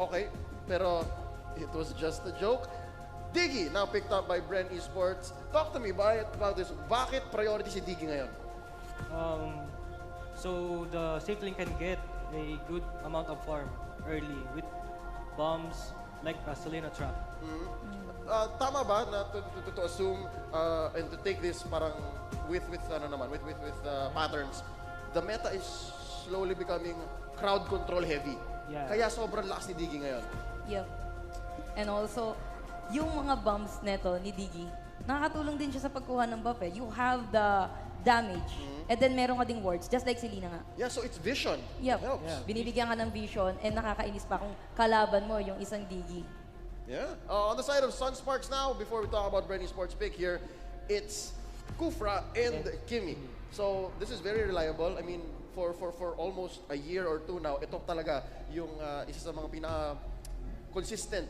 Okay, pero it was just a joke. Diggy, now picked up by Bren Esports. Talk to me about this. Bakit priority si Diggy ngayon? So the Safeling can get a good amount of farm early with bombs like a Selena trap. Tama ba na to assume and to take this parang with patterns, the meta is slowly becoming crowd control heavy. Yeah. Kaya sobrang lakas ni Diggy ngayon. Yep. And also, yung mga bombs neto ni Diggy, nakakatulong din siya sa pagkuha ng buff eh. You have the damage, and then meron ka ding wards, just like si Lina nga. Yeah, so it's vision. Yep. Helps. Yeah. Binibigyan ka ng vision, and nakakainis pa kung kalaban mo yung isang Diggy. Yeah. On the side of Sunsparks now, before we talk about Bren Esports pick here, it's Kufra and Kimi. So this is very reliable. I mean, for almost a year or two now, ito talaga yung isa sa mga consistent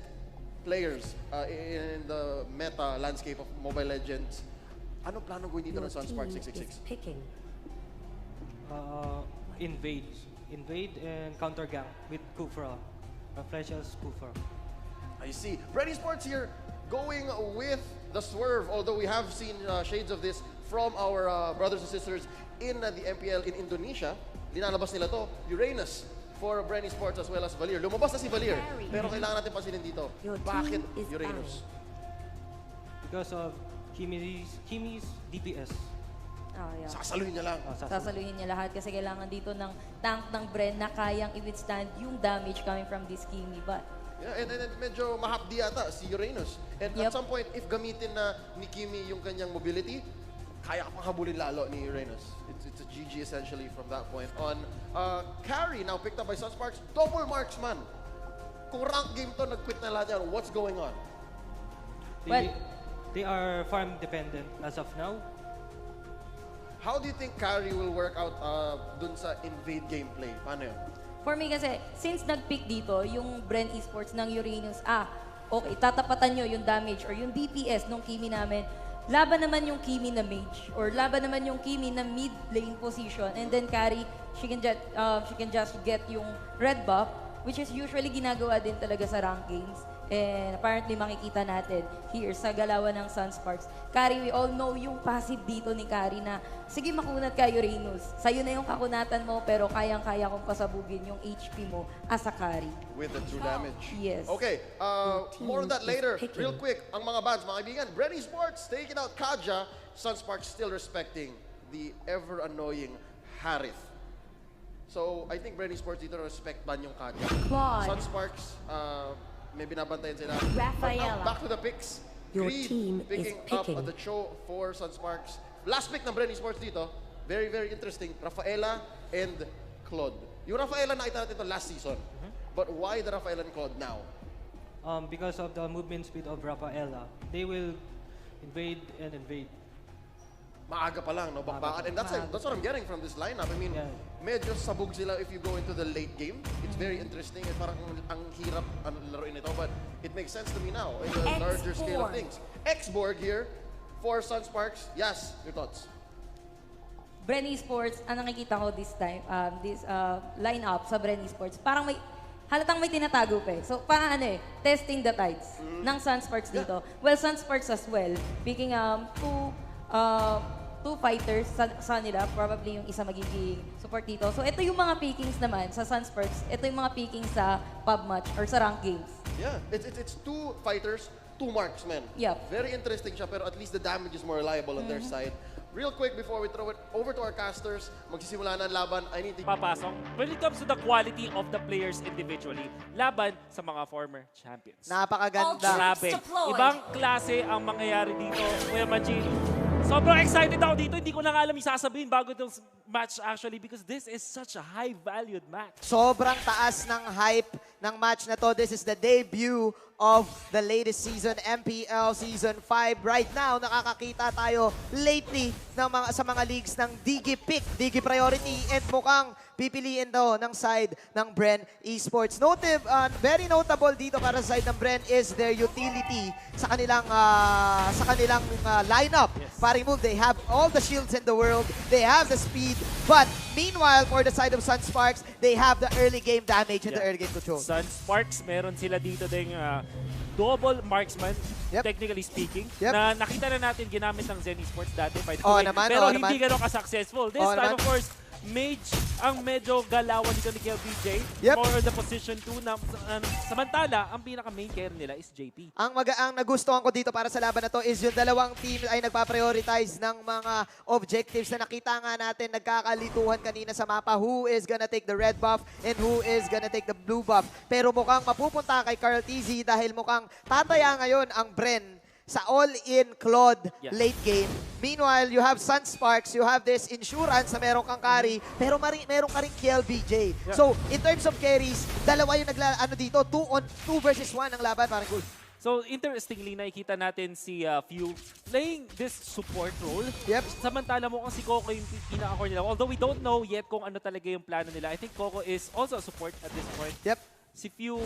players in the meta landscape of Mobile Legends. Ano plano gawin dito ng Sunsparks 666? Picking. Invade and counter gang with Kufra. Flesha's Kufra. I see. Bren Esports here going with the swerve, although we have seen shades of this from our brothers and sisters in the MPL in Indonesia. Linalabas nila to, Uranus for Bren Esports as well as Valir. Lumabas na si Valir, pero kailangan natin pansinin dito. Bakit Uranus? Because of Kimi's DPS. Oh, yeah. Sasaluhin niya lang. Sasaluhin niya lahat kasi kailangan dito ng tank ng Bren na kayang i-withstand yung damage coming from this Kimi. But Yeah, and medyo mahapdi yata si Uranus. And at some point, if gamitin na ni Kimi yung kanyang mobility, kaya ka pang habulin lalo ni Uranus. It's a GG essentially from that point on. Carry now picked up by Sunsparks. Double marksman. Kung rank game to, nag-quit na lahat yan. What's going on? They are farm dependent as of now. How do you think Carry will work out dun sa invade gameplay? Paano yun? for me kasi, since nag-pick dito, yung Bren Esports ng Uranus, okay, tatapatan nyo yung damage or yung DPS nung Kimi namin. Laban naman yung Kimi na mage or laban naman yung Kimi na mid lane position, and then Carry, she can just get yung red buff, which is usually ginagawa din talaga sa rank games. And apparently makikita natin here sa galawan ng Sunsparks. Carry, we all know yung passive dito ni Carry na, sige makunat ka Uranus. Sa'yo na yung kakunatan mo, pero kayang-kaya kong pasabugin yung HP mo as a carry. With the true damage. Yes. Okay, more on that later. Real quick, ang mga bands, mga kaibigan, Bren Esports taking out Kaja. Sunsparks still respecting the ever-annoying Harith. So, I think Bren Esports dito respect ban yung Kaja. Sunsparks, may binabantayan sila. Rafaela. But back to the picks. Your Creed team is picking picking. up the show for Sunsparks. Last pick ng Bren Esports dito, very, very interesting. Rafaela and Claude. Yung Rafaela nakita natin ito last season. But why the Rafaela and Claude now? Because of the movement speed of Rafaela, they will invade and invade. Maaga pa lang, no? Bakbakan. And that's what I'm getting from this lineup. I mean, medyo sabog sila if you go into the late game. It's very interesting. At parang ang hirap laruin ito. But it makes sense to me now in the larger scale of things. X-Borg here for Sunsparks. Yes, your thoughts? Bren Esports, ang nakikita ko this time, this lineup sa Bren Esports, parang halatang may tinatago pa eh. So, parang testing the tides ng Sunsparks dito. Well, Sunsparks as well, picking two fighters sa nila, probably yung isa magiging support dito. So, ito yung mga pickings naman sa Sunsparks. Ito yung mga pickings sa pub match or sa rank games. Yeah, it's two fighters, two marksmen. Yep. Very interesting siya, pero at least the damage is more reliable on their side. Real quick, before we throw it over to our casters, magsisimula na ang laban, I need to... Papasok when it comes to the quality of the players individually, laban sa mga former champions. Napakaganda. Grabe. Ibang klase ang mangyayari dito. Kuya Majin, sobrang excited ako dito. Hindi ko na nga alam yung sasabihin bago itong match actually because this is such a high-valued match. Sobrang taas ng hype ng match na to. This is the debut of the latest season, MPL Season 5. Right now, nakakakita tayo lately sa mga leagues ng Digi Pick, Digi Priority, and mukhang pipiliin daw ng side ng Bren Esports. Very notable dito para sa side ng Bren is their utility sa kanilang lineup. Paring move, they have all the shields in the world, they have the speed, But meanwhile, for the side of Sunsparks, they have the early game damage and the Yeah. early game control. Sunsparks, meron sila dito ding double marksman, Yep. technically speaking, Yep. na nakita na natin ginamit ng Zen Esports dati, by the Oo way. naman, pero oo hindi naman. ganun ka-successful. This Oo time, naman. of course, Mage ang medyo galawan dito ni KLBJ. Yep. More on the position 2 na samantala, ang pinaka-main carry nila is JP. Ang nagustuhan ko dito para sa laban na to is yung dalawang team ay nagpa-prioritize ng mga objectives na nakita nga natin nagkakalituhan kanina sa mapa. Who is gonna take the red buff and who is gonna take the blue buff. Pero mukhang mapupunta kay Carl TZ dahil mukhang tataya ngayon ang Bren sa all-in Claude Yeah. late game. Meanwhile, you have Sunsparks, you have this insurance na meron kang carry, pero meron ka rin KLBJ. Yeah. So, in terms of carries, dalawa yung dito, 2 versus 1 ang laban, parang good. So, interestingly, nakikita natin si Few playing this support role. Yep. Samantala mo kung si Coco yung pinaka-core nila. Although we don't know yet kung ano talaga yung plano nila. I think Coco is also a support at this point. Yep. Si Few,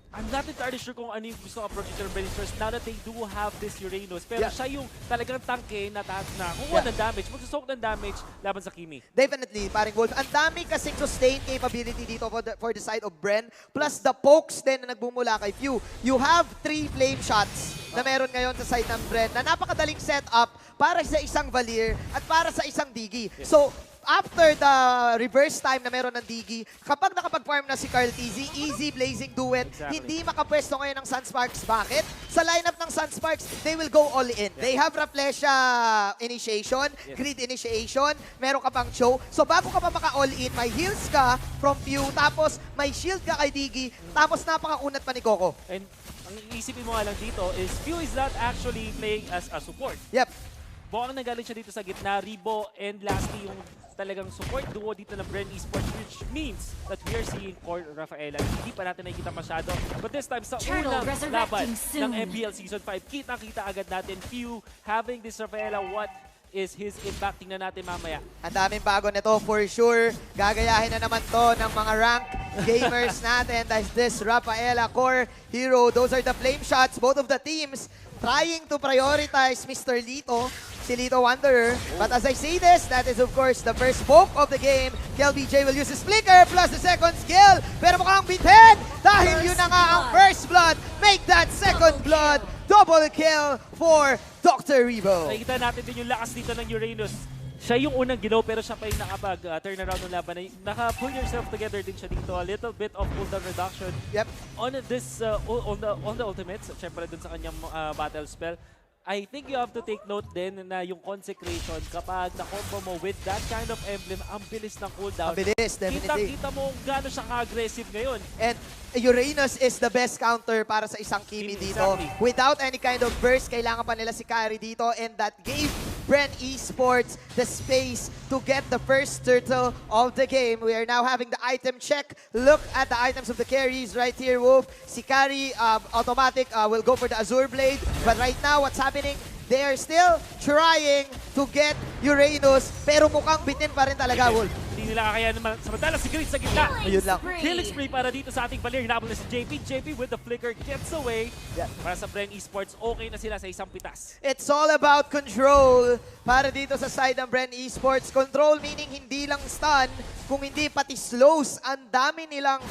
I'm not entirely sure kung ano yung gusto approach ng Bren first now that they do have this Uranus. Pero Yeah. siya yung talagang tangke na kukuha Yeah. ng damage, magsusok ng damage laban sa Kimi. Definitely, paring Wolf. Ang dami kasing sustain capability dito for the side of Bren. Plus the pokes din na nagbumula kay Few. You have 3 flame shots na meron ngayon sa side ng Bren na napakadaling setup para sa isang Valir at para sa isang Digi. Yes. So, after the reverse time na meron ng Digi, kapag nakapag-farm na si Carl TZ, easy blazing duet, Exactly. hindi makapwesto ngayon ng Sunsparks. Bakit? Sa lineup ng Sunsparks, they will go all in. Yeah. They have Rafflesia initiation, Yes. grid initiation, meron ka pang show. So bago ka pa maka-all in, may heals ka from Pew, tapos may shield ka kay Digi, tapos napakaunat pa ni Coco. And ang iisipin mo nga lang dito is Few is not actually playing as a support. Yep. Bukang nagaling siya dito sa gitna, Ribo and lastly yung talagang support duo dito ng Bren Esports, which means that we are seeing Core Rafaela. Hindi pa natin nakikita masyado. But this time, sa Turtle unang resurrecting laban soon. ng MPL Season 5, kitang-kita agad natin Few having this Rafaela. What is his impact? Tingnan natin mamaya. Ang daming bago nito for sure. Gagayahin na naman to ng mga rank gamers natin. That's this Rafaela Core Hero. Those are the flame shots. Both of the teams trying to prioritize Mr. Lito, si Lito Wanderer. But as I say this, that is of course the first poke of the game. KLBJ will use his flicker plus the second skill. Pero mukhang bitin dahil yun na nga ang first blood. Make that second blood. Double kill for Dr. Rebo. Nakikita natin din yung lakas dito ng Uranus. Siya yung unang ginaw pero siya pa yung nakapag-turn around ng laban. Naka-pull yourself together din siya dito. A little bit of cooldown reduction. Yep. On this, on the ultimates, syempre dun sa kanyang battle spell, I think you have to take note din na yung consecration, kapag na-combo mo with that kind of emblem, ang bilis ng cooldown. Ang bilis, definitely. Kita mo gano'n siya ka-aggressive ngayon. And Uranus is the best counter para sa isang Kimi dito. Exactly. Without any kind of burst, kailangan pa nila si Kari dito, and that gave Bren Esports the space to get the first turtle of the game. We are now having the item check. Look at the items of the carries right here, Wolf. Si Kari, automatic, will go for the Azure Blade. But right now, what's happening? They are still trying to get Uranus, pero mukhang bitin pa rin talaga, Wolf. Hindi nila kaya naman. Samantala si Grid sa gitna. Ayun lang. Killing spree para dito sa ating Valir. Hinabol na si JP. JP with the flicker gets away. Yeah. Para sa Bren Esports, okay na sila sa isang pitas. It's all about control para dito sa side ng Bren Esports. Control meaning hindi lang stun, kung hindi pati slows. Ang dami nilang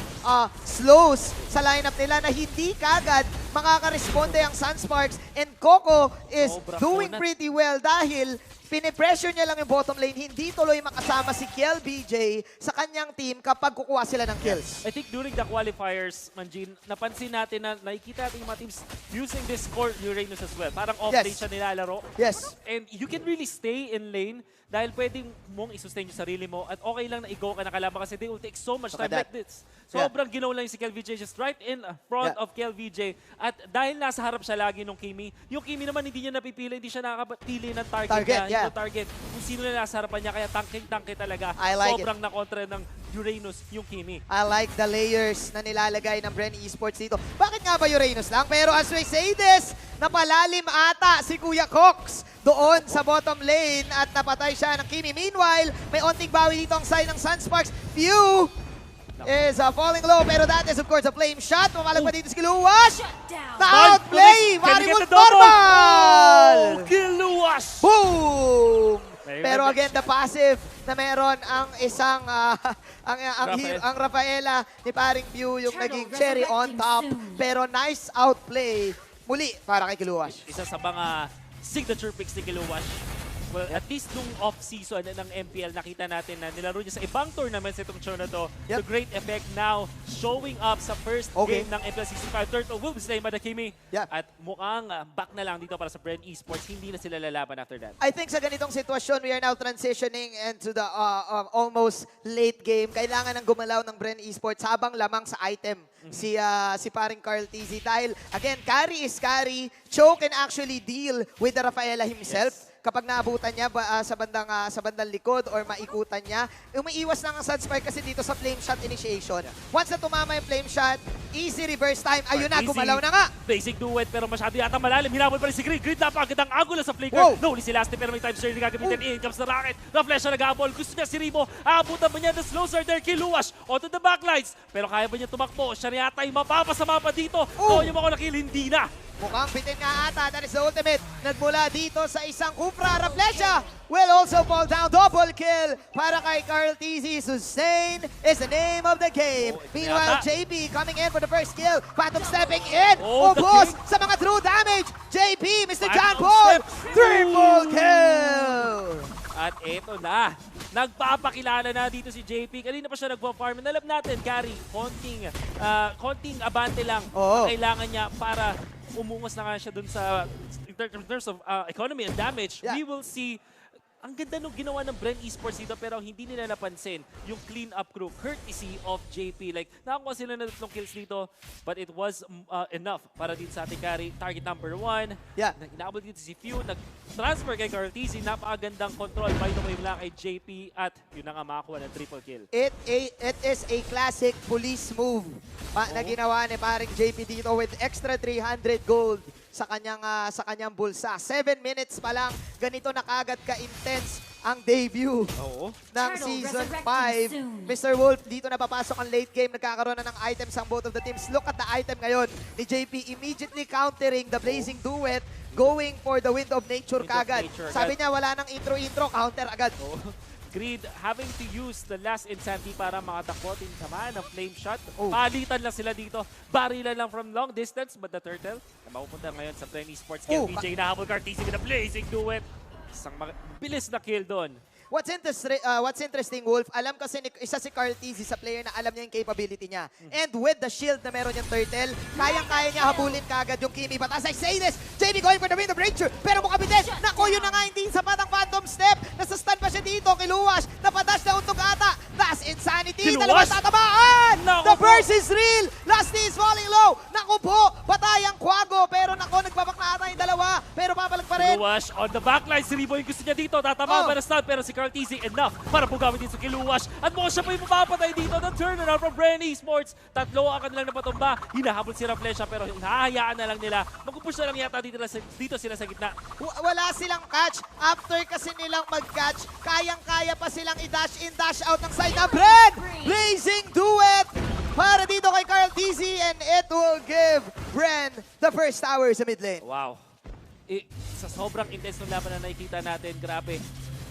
slows sa lineup nila na hindi kagad makaka-responde ang Sunsparks. And Coco is Sobrang doing kunat. pretty well dahil pinipressure niya lang yung bottom lane. Hindi tuloy makasama si KLBJ sa kanyang team kapag kukuha sila ng kills. I think during the qualifiers, Manjin, napansin natin na nakikita natin yung mga teams using this core Uranus as well. Parang off-lane Yes. siya nilalaro. Yes. And you can really stay in lane dahil pwedeng mong i-sustain yung sarili mo at okay lang na i-go ka na kalaban kasi they will take so much Look time at like that. this. Sobrang ginaw lang si KLVJ just right in front Yeah. of KLVJ. At dahil nasa harap siya lagi nung Kimi, yung Kimi naman hindi niya napipili, hindi siya nakapili ng target, Target, niya. yeah. Yung target kung sino na nasa harapan niya, kaya tangking-tangke talaga. I like Sobrang nakontra ng Uranus yung Kimi. I like the layers na nilalagay ng Bren Esports dito. Bakit nga ba Uranus lang? Pero as we say this, napalalim ata si Kuya Cox doon sa bottom lane at napatay siya ng Kimi. Meanwhile, may onting bawi dito ang side ng Sunsparks. Few is falling low, pero that is of course a flame shot. Mamalag pa dito si Kiluwas. Na-outplay! Mari Wolf normal! Kiluwas! Boom! Very Pero good. again, the passive na meron ang isang ang Rafaela ni paring View yung naging cherry on top. Pero nice outplay muli para kay Kiluwash. Isa sa mga signature picks ni Kiluwash. Well, at least nung off-season ng MPL, nakita natin na nilaro niya sa ibang tournaments itong show na to. The great effect now showing up sa first game ng MPL Season 5. Turtle will be slain by the Kimi. At mukhang back na lang dito para sa Bren Esports. Hindi na sila lalaban after that. I think sa ganitong sitwasyon, we are now transitioning into the almost late game. Kailangan ng gumalaw ng Bren Esports habang lamang sa item si paring Carl TZ. Dahil, again, carry is carry. Cho can actually deal with the Rafaela himself. Kapag naabutan niya sa bandang likod or maikutan niya, umiiwas lang ang Sunsparks kasi dito sa flame shot initiation. Once na tumama yung flame shot, easy reverse time. Ayun na, gumalaw na nga. Basic duet pero masyado yata malalim. Hinabol pa rin si Grid. Grid napakagandang angulo sa flicker. No, si Lasty pero may time surge na gagamitin. In comes the rocket. The flash na nag-aabol. Gusto niya si Ribo. Aabutan ba niya? The slows are there. Kiluwash onto the backlines. Pero kaya ba niya tumakbo? Siya na yata yung mapapasama pa dito. Yung mga nakil, hindi na. Mukhang bitin nga ata. That is the ultimate. Nagmula dito sa isang Kufra. Raflesia will also fall down. Double kill para kay Carl TZ. Sustain is the name of the game. Meanwhile, JP coming in for the first kill. Phantom stepping in. Ubos sa mga true damage. JP, Mr. John Paul. Triple kill. At eto na. Nagpapakilala na dito si JP. Kanina pa siya nagpa-farm. Alam natin, carry, konting abante lang ang kailangan niya para umungos na nga siya dun sa in terms of economy and damage. We will see. Ang ganda nung ginawa ng Bren Esports dito pero hindi nila napansin yung clean-up crew courtesy of JP. Like, nakakuha sila na 3 kills dito but it was enough para din sa ating carry. Target number 1. Inaabot dito si Few. Nag-transfer kay Carl TZ. Napakagandang control. By the way, mula kay JP at yun na nga makakuha ng triple kill. It is a classic police move na ginawa ni paring JP dito with extra 300 gold sa kanyang bulsa. 7 minutes pa lang, ganito na kagad ka-intense ang debut ng Season 5. Mr. Wolf, dito na papasok ang late game. Nagkakaroon na ng items ang both of the teams. Look at the item ngayon ni JP. Immediately countering the Blazing Duet, going for the Wind of Nature kagad. Sabi niya, wala nang intro-intro, counter agad. Grid having to use the last insanity para makatakotin naman ng flame shot. Palitan lang sila dito. Barilan lang from long distance. But the turtle, na mapupunta ngayon sa Bren Esports. BJ nahabol Cartesi with a Blazing Duet. Isang bilis na kill doon. What's interesting, Wolf, alam kasi isa si Carl TZ sa player na alam niya yung capability niya. And with the shield na meron yung turtle, kayang-kaya niya habulin kagad yung Kimi. But as I say this, JB going for the Wind of Nature. Pero mukhang bitin. Naku, yun na nga, hindi sapat ang Phantom Step. Nasa-stun pa siya dito. Kiluwash. Napadash na untog ata. That's insanity. Dalawang tatamaan. The burst is real. Lasty is falling low. Naku po, batayang Quago. Pero naku, nagbabak na ata yung dalawa. Pero babalik pa rin. Kiluwash on the backline. Si Ribo yung gusto niya dito. Tatama ba na stun? Pero si Carl TZ enough para pugamit din sa Kiluwash. At mukhang siya pa yung mapapatay dito. The turnaround from Bren Esports. Tatlo ang kanilang napatumba. Hinahabol si Raflesia pero hinahayaan na lang nila. Mag-push na lang yata dito sila sa gitna. Wala silang catch. After kasi nilang mag-catch, kayang-kaya pa silang i-dash in, dash out ng side na Bren! Blazing Duet para dito kay Carl TZ and it will give Bren the first tower sa mid lane. Wow. Sa sobrang intense ng laban na nakikita natin, grabe.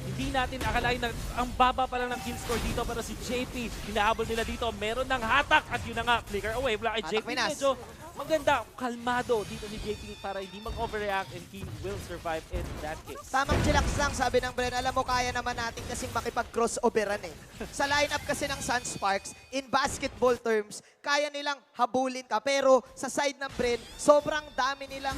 Hindi natin akalain na ang baba pa lang ng kill score dito pero si JP, hinahabol nila dito. Meron ng hatak at yun na nga, flicker away. Wala kay JP, medyo maganda, kalmado dito ni JP para hindi mag-overreact and he will survive in that case. Tamang chillax lang, sabi ng Bren. Alam mo, kaya naman natin kasing makipag-crossoveran eh. Sa lineup kasi ng Sunsparks, in basketball terms, kaya nilang habulin ka. Pero sa side ng Bren, sobrang dami nilang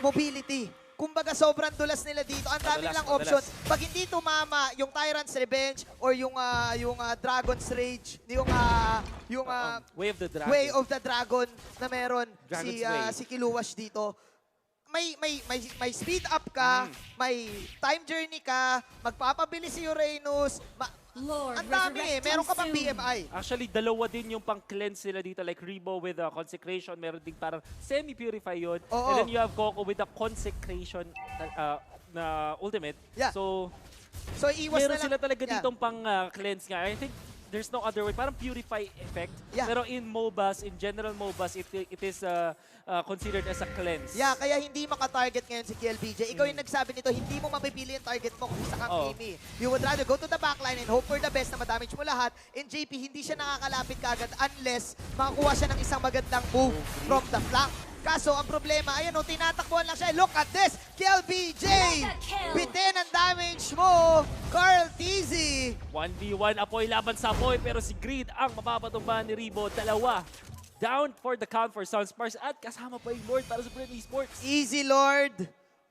mobility. Kumbaga, sobrang dulas nila dito. Ang dami nilang options. Pag hindi tumama yung Tyrant's Revenge or yung Dragon's Rage, yung Way of the Dragon na meron si Kiluwash dito, may speed up ka, may time journey ka, magpapabilis si Uranus, ang dami eh. Meron ka pang BMI. Actually, dalawa din yung pang-cleanse nila dito. Like Rebo with a Consecration. Meron din parang semi-purify yun. And then you have Coco with a Consecration na ultimate. Yeah. So iwas meron na lang. sila talaga ditong pang-cleanse nga. I think there's no other way. Parang purify effect. Yeah. Pero in MOBAs, in general MOBAs, it is considered as a cleanse. Yeah, kaya hindi maka-target ngayon si KLBJ. Ikaw yung nagsabi nito, hindi mo mapipili yung target mo kung isa kang Kimi. You would rather go to the backline and hope for the best na madamage mo lahat. In JP, hindi siya nakakalapit kagad unless makakuha siya ng isang magandang move from the flank. Kaso, ang problema, ayan o, tinatakbuhan lang siya. Look at this! KLBJ! Bitin ang damage mo, Carl TZ! 1v1, Apoy laban sa Apoy, pero si Greed ang mapapatumbahan ni Ribo. Dalawa. Down for the count for Sunsparks at kasama pa yung Lord para sa Bren Esports. Easy Lord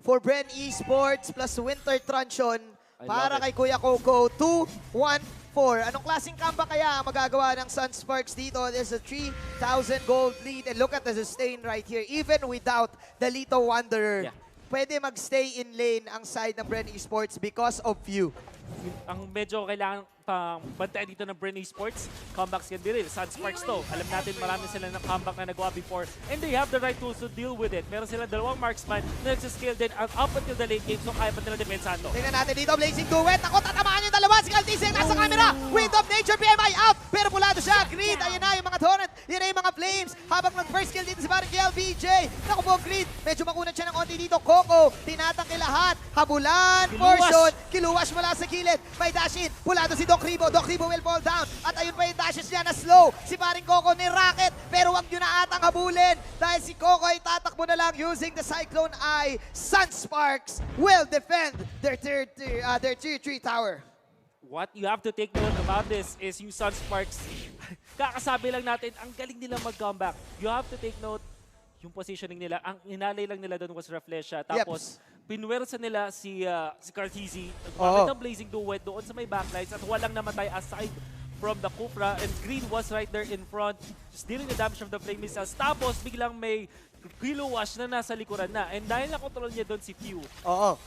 for Bren Esports plus Winter Truncheon para kay Kuya Coco. 2-1-4. Anong klaseng comeback kaya ang magagawa ng Sunsparks dito? There's a 3,000 gold lead and look at the sustain right here. Even without the Lito Wanderer, pwede magstay in lane ang side ng Bren Esports because of you. Ang medyo kailangan pang bantayan dito ng Bren Esports, comebacks can be real. Sunsparks to. Alam natin marami sila ng comeback na nagawa before and they have the right tools to deal with it. Meron sila dalawang marksman na nagsascale din up until the late game so kaya pa nila depensahan to. Tingnan natin dito, Blazing Duet. Ako, tatamaan yung dalawa. Si Kaltiseng nasa camera. Wind of Nature, PMI out. Pero pulado siya. Greed, ayun na yung mga torrent. Yun na yung mga flames. Habang nag-first kill dito si parang KLBJ. Naku po, Greed. Medyo makunat siya ng onti dito. Coco, tinatangke lahat. Habulan, portion. Kiluwash mula sa kilid. May dash in. Pulado si Doc Ribo. Doc Ribo will fall down. At ayun pa yung dashes niya na slow. Si paring Coco ni Rocket. Pero wag nyo na atang habulin. Dahil si Coco ay tatakbo na lang using the Cyclone Eye. Sunsparks will defend their tier 3 tower. What you have to take note about this is yung Sunsparks, kakasabi lang natin, ang galing nila mag-comeback. You have to take note, yung positioning nila, ang inalay lang nila doon was Reflesha. Tapos, pinwersa nila si Cartizi, nagpapit ng Blazing Duet doon sa may backlines at walang namatay aside from the Kufra and Green was right there in front, just dealing the damage from the flame missiles. Tapos, biglang may Kilo Wash na nasa likuran na. And dahil nakontrol niya doon si Few,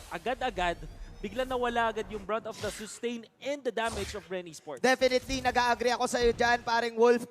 agad-agad, bigla nawala agad yung brunt of the sustain and the damage of Bren Esports. Definitely, nag-agree ako sa iyo dyan, paring Wolf.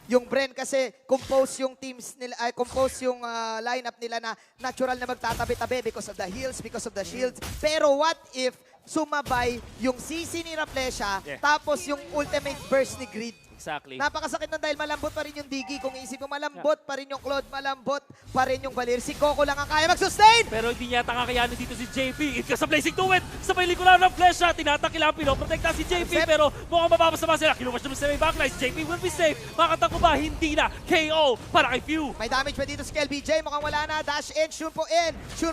Yung Bren kasi, compose yung teams nila, compose yung lineup nila na natural na magtatabi-tabi because of the heals, because of the shields. Pero what if sumabay yung CC ni Raplesha, tapos yung ultimate burst ni Greed? Exactly. Napakasakit na dahil malambot pa rin yung Digi. Kung iisip mo, malambot pa rin yung Claude, malambot pa rin yung Valir. Si Coco lang ang kaya mag-sustain! Pero hindi niya kakayanin dito si JP. It sa Blazing Duet, sa may likuran ng Flesha, tinatakila, pinoprotekta si JP, pero mukhang mapapasama sila. Kilumas naman sa may backlines. JP will be safe. Makatakbo ba? Hindi na. KO para kay Few. May damage pa dito si KLBJ. Mukhang wala na. Dash in, Shun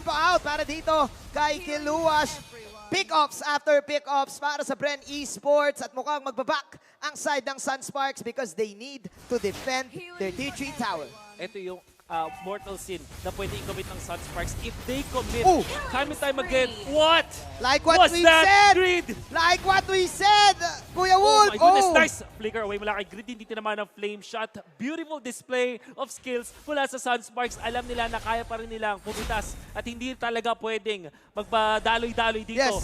po out para dito kay Kiluwash. Pick-offs after pick-offs para sa Bren Esports at mukhang magbaback ang side ng Sunsparks because they need to defend their Tier 3 tower. Ito yung mortal sin na pwede i-commit ng Sunsparks if they commit time and time again. What? Like what we said! Like what we said! Kuya Wolf! Oh my goodness, nice! Flicker away mula kay Grid. Hindi naman ang flame shot. Beautiful display of skills mula sa Sunsparks. Alam nila na kaya pa rin nilang pumitas at hindi talaga pwedeng magpadaloy-daloy dito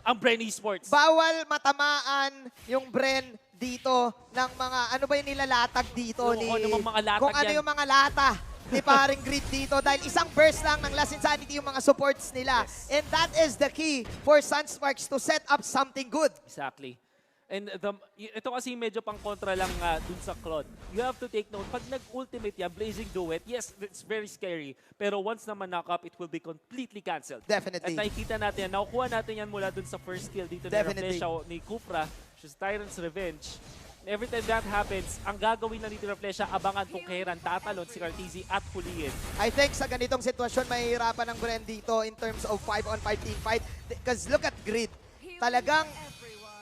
ang Bren Esports. Bawal matamaan yung Bren dito ng mga, ano ba yung nilalatag dito? Kung ano yung mga lata ni paring Grid dito dahil isang burst lang ng Last Insanity yung mga supports nila. And that is the key for Sunsparks to set up something good. Exactly. And ito kasi medyo pang kontra lang dun sa Claude. You have to take note, pag nag-ultimate yan, Blazing Duet, yes, it's very scary. Pero once naman knock up, it will be completely cancelled. Definitely. At nakikita natin yan, nakukuha natin yan mula dun sa first kill dito ni Reflesha ni Kufra, which is Tyrant's Revenge. Every time that happens, ang gagawin na dito ng Reflesha, abangan kung kailan tatalon si Cartizi at huliin. I think sa ganitong sitwasyon, mahihirapan ng Bren dito in terms of 5-on-5 team fight. Because look at Grid. Talagang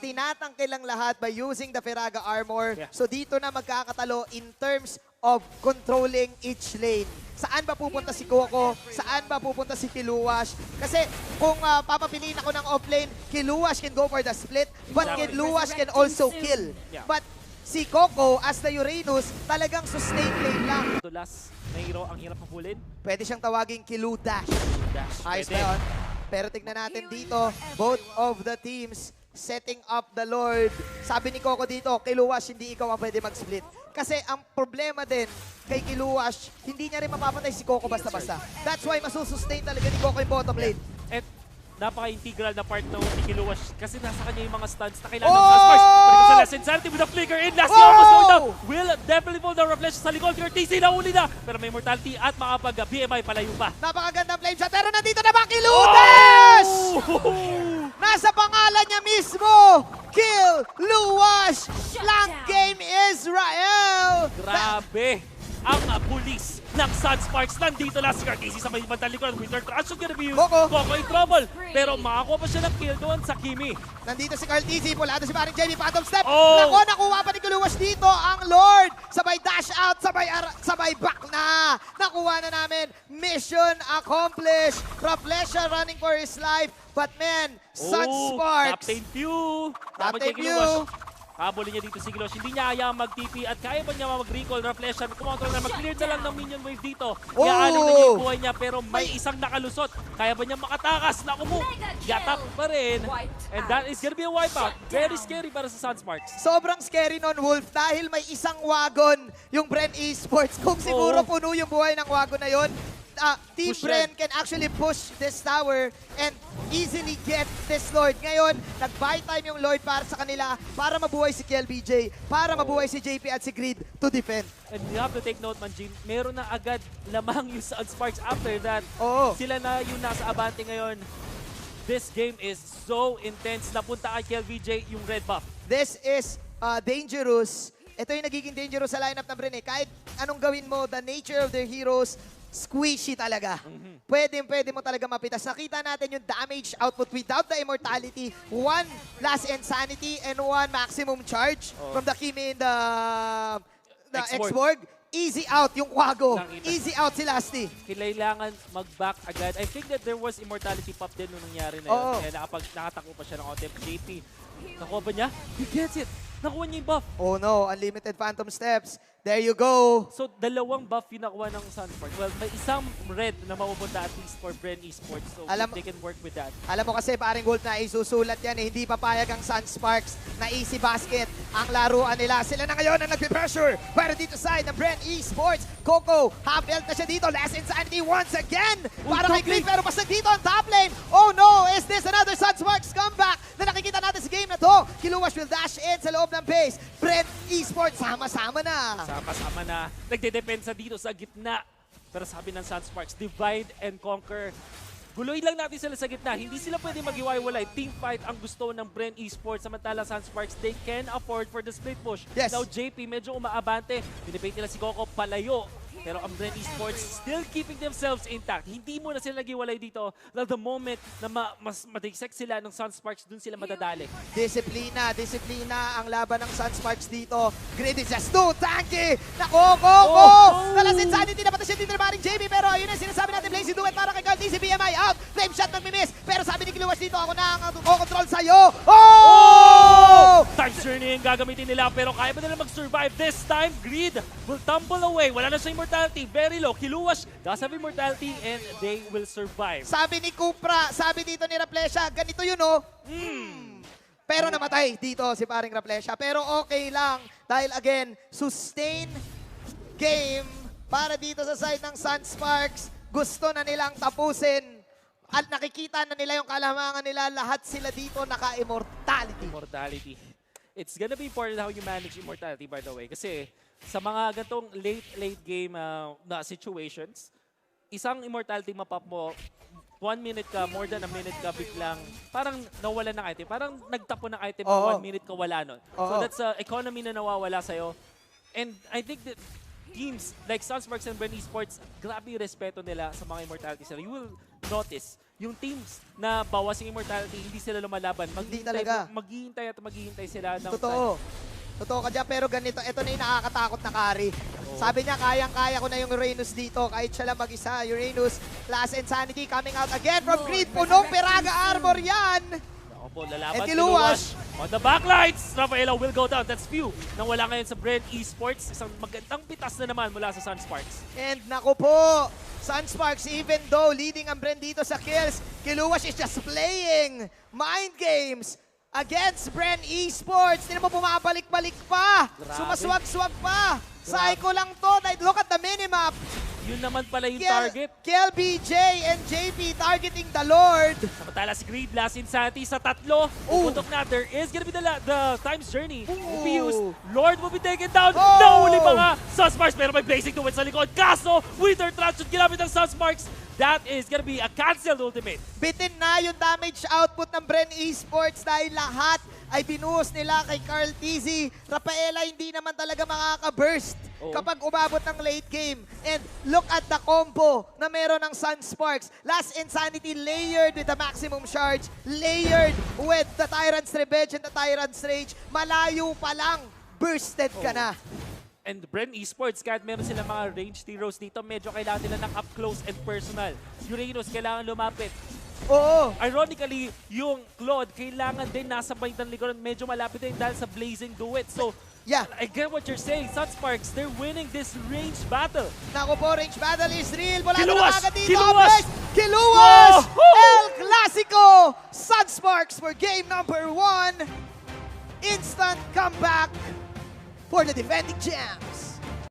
tinatangke lang lahat by using the Feraga armor. So dito na magkakatalo in terms of controlling each lane. Saan ba pupunta si Coco? Saan ba pupunta si Kiluwash? Kasi kung papapiliin ako ng offlane, Kiluwash can go for the split, but Kiluwash can also kill. But si Coco, as the Uranus, talagang sustain lane lang. Dulas na hero, ang hirap mapulin. Pwede siyang tawaging Kilu Dash. Ayos ba yun? Pero tignan natin dito, both of the teams setting up the Lord. Sabi ni Coco dito, Kiluwash, hindi ikaw ang pwede mag-split. Kasi ang problema din kay Kiluwash, hindi niya rin mapapatay si Coco basta-basta. That's why masusustain talaga ni Coco yung bottom lane. At napaka-integral na part ng Kiluwash kasi nasa kanya yung mga stunts na kailangan ng Sunsparks. Balik sa last insanity with a flicker in. Last almost going down. Will definitely fall down. Reflection sa likod. TC na uli na. Pero may mortality at makapag-BMI palayo pa. Napakagandang flame shot. Pero nandito na ba Kiludes? Nasa pangalan niya mismo. Kill Luwash. Flank game Israel. Grabe. Ang pulis ng Sunsparks. Nandito na si Cartesi sa may bandang likuran. Winter Crash should gonna be used. Coco in trouble. Pero makakuha pa siya ng kill doon sa Kimi. Nandito si Carl TZ. Pulado si paring Jamie. Phantom step. Nako, nakuha pa ni Kiluwash dito. Ang Lord. Sabay dash out. Sabay back na. Nakuha na namin. Mission accomplished. Raplesha running for his life. But man, Sunsparks. Captain Pew. Captain Pew. Habulin niya dito si Kiluwash. Hindi niya kaya mag-TP at kaya pa niya mag-recall. Reflection, kumontrol na mag-clear na lang ng minion wave dito. Iaaling na niya yung buhay niya pero may isang nakalusot. Kaya ba niya makatakas? Naku mo, yatap pa rin. And that is gonna be a wipeout. Very scary para sa Sunsparks. Sobrang scary non Wolf dahil may isang wagon yung Bren Esports. Kung siguro puno yung buhay ng wagon na yon, Team Bren can actually push this tower and easily get this Lord. Ngayon, nag-buy time yung Lord para sa kanila para mabuhay si KLBJ, para mabuhay si JP at si Grid to defend. And you have to take note, Manjin, meron na agad lamang yung Sunsparks after that. Sila na yung nasa abante ngayon. This game is so intense. Napunta kay KLBJ yung red buff. This is dangerous. Ito yung nagiging dangerous sa lineup ng Bren. Kahit anong gawin mo, the nature of their heroes, squishy talaga. Pwede mo talaga mapitas. Nakita natin yung damage output without the immortality. 1 last insanity and 1 maximum charge from the Kimi in the X-Borg. Easy out yung Kwago. Easy out si Lasty. Kailangan mag-back agad. I think that there was immortality pop din nung nangyari na yun. Kaya nakatakbo pa siya ng Otep. JP, nakuha ba niya? He gets it. Nakuha niya yung buff. Oh no, unlimited phantom steps. There you go. So, dalawang buff yung nakuha ng Sunsparks. Well, may isang red na mapupunta at least for Bren Esports. So, they can work with that. Alam mo kasi, paring Wolf, na isusulat yan eh. Hindi papayag ang Sunsparks na easy basket ang laruan nila. Sila na ngayon ang nagpe-pressure para dito side ng Bren Esports. Coco, half-health na siya dito. Last insanity once again. Para kay Green, pero pasag dito ang top lane. Oh no, is this another Sunsparks comeback na nakikita natin sa game na to? Kiluwash will dash in sa loob ng base. Bren Esports, sama-sama na. Sama-sama na. Nagdedepensa dito sa gitna. Pero sabi ng Sunsparks, divide and conquer. Guloy lang natin sila sa gitna. Hindi sila pwede mag-iwalay. Team fight ang gusto ng Bren Esports. Samantala Sunsparks, they can afford for the split push. Yes. Now JP medyo umaabante. Dinibate nila si Coco palayo. Pero ang Bren Esports still keeping themselves intact. Hindi mo na sila nag-iwalay dito. The moment na mas madisect sila ng Sunsparks, dun sila madadali. Disiplina ang laban ng Sunsparks dito. Grid is just too tanky. Nako! Talas insanity na pati siya dito na maring JB. Pero ayun ang sinasabi natin, Blazy Duet para kay Carl TC BMI out. Flame shot nagmimiss. Pero sabi ni Kiluwash dito, ako na ang control sa'yo. Time journey yung gagamitin nila. Pero kaya ba nila mag-survive this time? Grid will tumble away. Wala na siya immortality. Very low. Kiluwash does have immortality and they will survive. Sabi ni Kupra, sabi dito ni Raplesha, ganito yun oh. Pero namatay dito si paring Raplesha. Pero okay lang dahil again, sustain game para dito sa side ng Sunsparks. Gusto na nilang tapusin. At nakikita na nila yung kalamangan nila. Lahat sila dito naka-immortality. It's gonna be important how you manage immortality, by the way. Kasi sa mga gantong late game na situations, isang immortality mapap mo, 1 minute ka, more than a minute ka, biglang parang nawala ng item. Parang nagtapo ng item na 1 minute ka wala nun. So that's economy na nawawala sa'yo. And I think that teams like Sunsparks and Bren Esports, grabe yung respeto nila sa mga immortality sila. You will notice, yung teams na bawas yung immortality, hindi sila lumalaban. Maghihintay sila ng Totoo ka dyan, pero ganito, ito na yung nakakatakot na carry. Sabi niya, kayang-kaya ko na yung Uranus dito, kahit siya lang mag-isa. Uranus, last insanity coming out again from Grid. Punong Piraga Armor yan! Lalaban si Luwash. On the backlights, Rafaela will go down. That's few nang wala ngayon sa Bren Esports. Isang magandang pitas na naman mula sa Sunsparks. And naku po, Sunsparks, even though leading ang Bren dito sa kills, Kiluwash is just playing mind games against Bren Esports. Hindi mo bumabalik-balik pa. Sumaswag-swag pa. Psycho lang to. Look at the minimap. Yun naman pala yung Kiel, target. Kiel BJ and JP targeting the Lord. Samantala si Greed, last Insanity sa tatlo. Puputok na, there is gonna be the time's journey. Will be used. Lord will be taken down. Oh! Nahuli pa nga Sunsparks, pero may blazing to win sa likod. Kaso, Wither Trap should ginamit ng Sunsparks. That is gonna be a cancelled ultimate. Bitin na yung damage output ng Bren Esports dahil lahat ay binuhos nila kay Carl TZ. Rafaela hindi naman talaga makaka-burst kapag umabot ng late game. And look at the combo na meron ng Sunsparks. Last Insanity layered with the maximum charge, layered with the Tyrant's Revenge and the Tyrant's Rage. Malayo pa lang, bursted ka na. And Bren Esports, kahit meron silang mga ranged heroes dito, medyo kailangan nila ng up close and personal. Uranus, kailangan lumapit. Oo. Ironically, yung Claude, kailangan din nasa bandang likuran, medyo malapit din dahil sa blazing duet. So, Yeah. I get what you're saying. Sunsparks, they're winning this range battle. Naku po, range battle is real. Wala Kiluwas! na agad dito. Kiluwas! First, Kiluwas! Oh! El Clasico! Sunsparks for game number 1. Instant comeback for the defending champs.